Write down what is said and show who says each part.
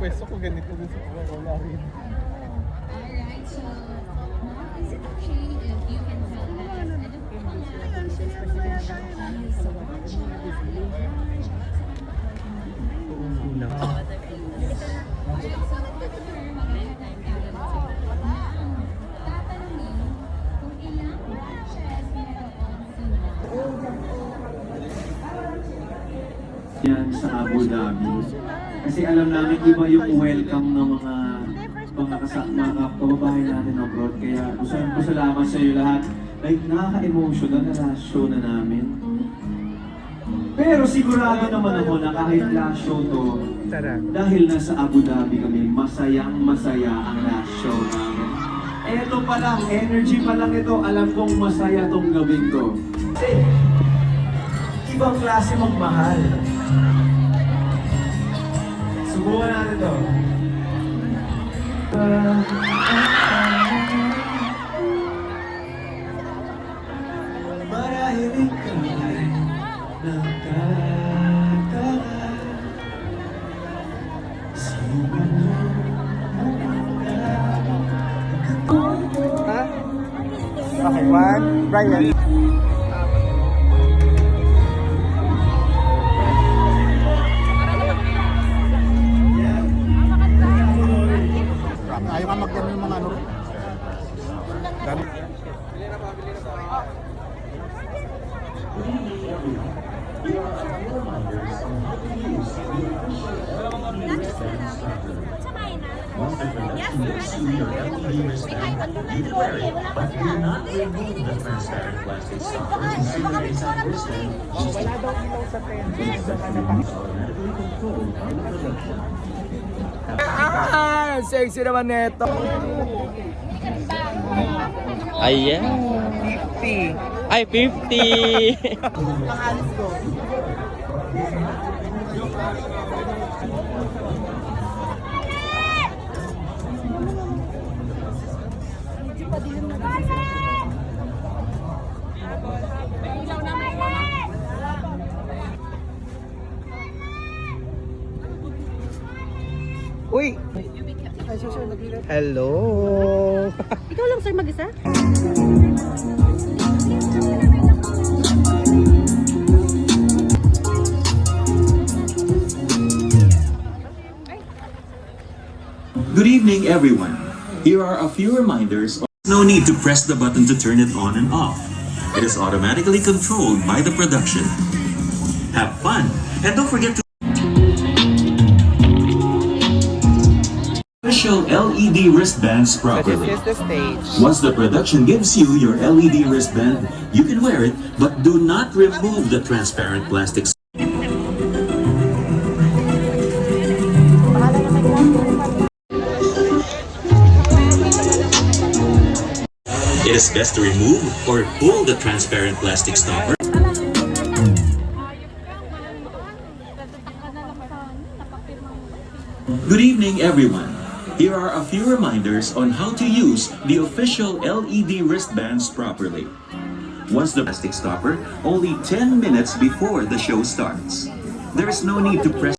Speaker 1: pwesto ko ganito din sa wala rin.
Speaker 2: Alright, so now is it okay if you can tell us ano po mga tatanungin kung ilang matches mayroon sila.
Speaker 3: Yan sa Abu Dhabi. Kasi alam namin iba yung welcome ng mga kababayan natin abroad. Kaya gusto ko salamat sa iyo lahat. Like, nakaka-emotional na last show na namin. Pero sigurado naman ako na kahit last show to, dahil nasa Abu Dhabi kami, masayang masaya ang last show namin. Eto pa lang, energy pa lang ito, alam kong masaya tong gawin to. Kasi, ibang klase magmahal. Subukan natin to. Marahil ikaw ay nagtataka. Sino
Speaker 1: Ha? Okay, one. Brian.
Speaker 4: Ayaw ka magdami yung mga ano. Dami.
Speaker 1: Wala daw ilaw sa tent. Sexy naman neto.
Speaker 5: Ayan.
Speaker 1: 50.
Speaker 5: Ay, 50!
Speaker 1: Nakalis ko. Uy! Hello!
Speaker 6: Ikaw lang sir mag-isa?
Speaker 7: Good evening, everyone. Here are a few reminders. No need to press the button to turn it on and off. It is automatically controlled by the production. Have fun, and don't forget to official LED wristbands properly.
Speaker 1: This is the stage.
Speaker 7: Once the production gives you your LED wristband, you can wear it, but do not remove the transparent plastic. It is best to remove or pull the transparent plastic stopper. Good evening, everyone. Here are a few reminders on how to use the official LED wristbands properly. Once the plastic stopper, only 10 minutes before the show starts. There is no need to press